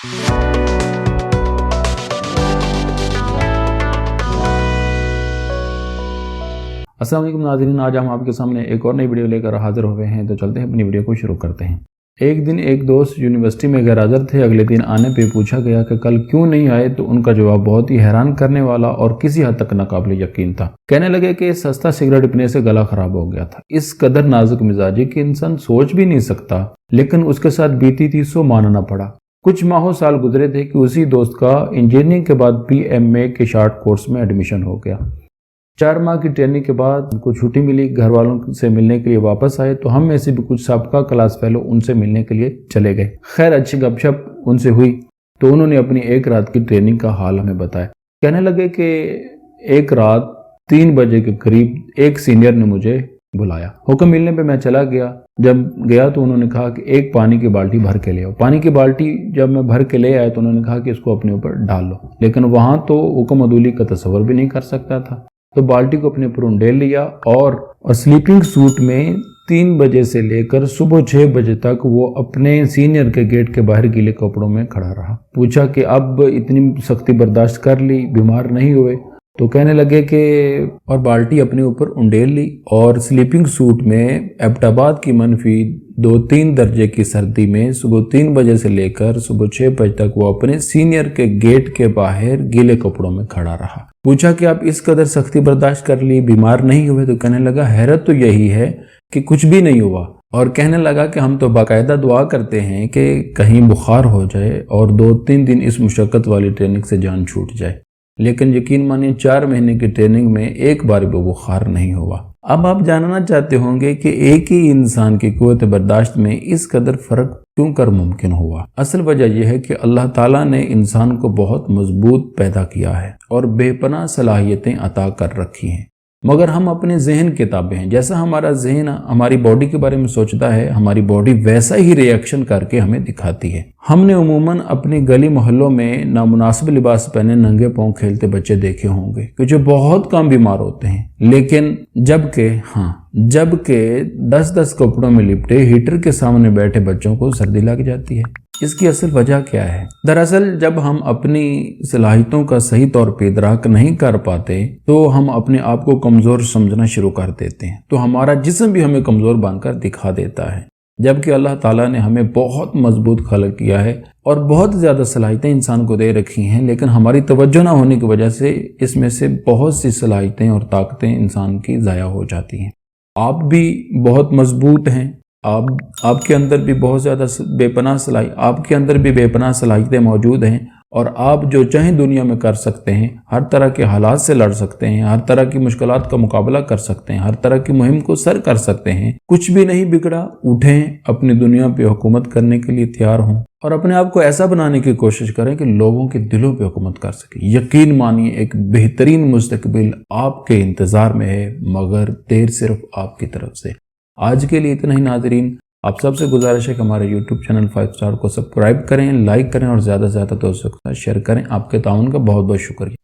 अस्सलाम वालेकुम नाज़रीन, आज हम आपके सामने एक और नई वीडियो लेकर हाजिर हुए हैं। तो चलते हैं अपनी वीडियो को शुरू करते हैं। एक दिन एक दोस्त यूनिवर्सिटी में गैर हाज़िर थे। अगले दिन आने पे पूछा गया कि कल क्यों नहीं आए, तो उनका जवाब बहुत ही हैरान करने वाला और किसी हद तक नाकाबिल यकीन था। कहने लगे कि सस्ता सिगरेट पीने से गला खराब हो गया था। इस कदर नाजुक मिजाजी कि इंसान सोच भी नहीं सकता, लेकिन उसके साथ बीती थी सो मानना पड़ा। कुछ माहों साल गुजरे थे कि उसी दोस्त का इंजीनियरिंग के बाद PMA के शॉर्ट कोर्स में एडमिशन हो गया। 4 माह की ट्रेनिंग के बाद उनको छुट्टी मिली। घर वालों से मिलने के लिए वापस आए तो हम में से भी कुछ साबका क्लास फेलो उनसे मिलने के लिए चले गए। खैर, अच्छी गपशप उनसे हुई तो उन्होंने अपनी एक रात की ट्रेनिंग का हाल हमें बताया। कहने लगे कि एक रात 3 बजे के करीब एक सीनियर ने मुझे बुलाया। हुक्म मिलने पे मैं चला गया। जब गया तो उन्होंने कहा कि एक पानी की बाल्टी भर के ले आओ। पानी की बाल्टी जब मैं भर के ले आया तो उन्होंने कहा कि इसको अपने ऊपर डाल लो, लेकिन वहां तो हुक्म अदूली का तस्वर भी नहीं कर सकता था। तो बाल्टी को अपने ऊपर उंडेल लिया और स्लीपिंग सूट में 3 बजे से लेकर सुबह 6 बजे तक वो अपने सीनियर के गेट के बाहर गीले कपड़ों में खड़ा रहा। पूछा कि अब इतनी सख्ती बर्दाश्त कर ली, बीमार नहीं हुए? तो कहने लगे कि और बाल्टी अपने ऊपर उंडेल ली और स्लीपिंग सूट में एबटाबाद की मनफी 2-3 दर्जे की सर्दी में सुबह 3 बजे से लेकर सुबह 6 बजे तक वो अपने सीनियर के गेट के बाहर गीले कपड़ों में खड़ा रहा। पूछा कि आप इस कदर सख्ती बर्दाश्त कर ली, बीमार नहीं हुए? तो कहने लगा हैरत तो यही है कि कुछ भी नहीं हुआ। और कहने लगा कि हम तो बाकायदा दुआ करते हैं कि कहीं बुखार हो जाए और 2-3 दिन इस मुशक्कत वाली ट्रेनिंग से जान छूट जाए, लेकिन यकीन मानिए 4 महीने की ट्रेनिंग में एक बार भी बुखार नहीं हुआ। अब आप जानना चाहते होंगे कि एक ही इंसान की कुव्वत बर्दाश्त में इस कदर फर्क क्यों कर मुमकिन हुआ। असल वजह यह है कि अल्लाह ताला ने इंसान को बहुत मजबूत पैदा किया है और बेपनाह सलाहियतें अता कर रखी हैं, मगर हम अपने जहन के ताबे हैं। जैसा हमारा जहन हमारी बॉडी के बारे में सोचता है, हमारी बॉडी वैसा ही रिएक्शन करके हमें दिखाती है। हमने उमूमन अपनी गली मोहल्लों में नामुनासिब लिबास पहने नंगे पांव खेलते बच्चे देखे होंगे कि जो बहुत कम बीमार होते हैं, लेकिन जबकि 10-10 कपड़ों में लिपटे हीटर के सामने बैठे बच्चों को सर्दी लग जाती है। इसकी असल वजह क्या है? दरअसल जब हम अपनी सलाहियतों का सही तौर पर इदराक नहीं कर पाते तो हम अपने आप को कमज़ोर समझना शुरू कर देते हैं, तो हमारा जिस्म भी हमें कमज़ोर बनकर दिखा देता है। जबकि अल्लाह ताला ने हमें बहुत मजबूत खलक किया है और बहुत ज़्यादा सलाहियतें इंसान को दे रखी हैं, लेकिन हमारी तवज्जो ना होने की वजह से इसमें से बहुत सी सलाहियतें और ताकतें इंसान की ज़ाया हो जाती हैं। आप भी बहुत मजबूत हैं, आपके अंदर भी बहुत ज़्यादा आपके अंदर भी बेपनाह सलाहियतें मौजूद हैं और आप जो चाहें दुनिया में कर सकते हैं। हर तरह के हालात से लड़ सकते हैं, हर तरह की मुश्किलात का मुकाबला कर सकते हैं, हर तरह की मुहिम को सर कर सकते हैं। कुछ भी नहीं बिगड़ा, उठें, अपनी दुनिया पे हुकूमत करने के लिए तैयार हों और अपने आप को ऐसा बनाने की कोशिश करें कि लोगों के दिलों पे हुकूमत कर सके। यकीन मानिए एक बेहतरीन मुस्तकबिल आपके इंतज़ार में है, मगर देर सिर्फ आपकी तरफ से। आज के लिए इतना ही नाज़रीन। आप सबसे गुजारिश है कि हमारे YouTube चैनल 5 स्टार को सब्सक्राइब करें, लाइक करें और ज़्यादा से ज़्यादा दोस्तों के साथ शेयर करें। आपके ताउन का बहुत बहुत शुक्रिया।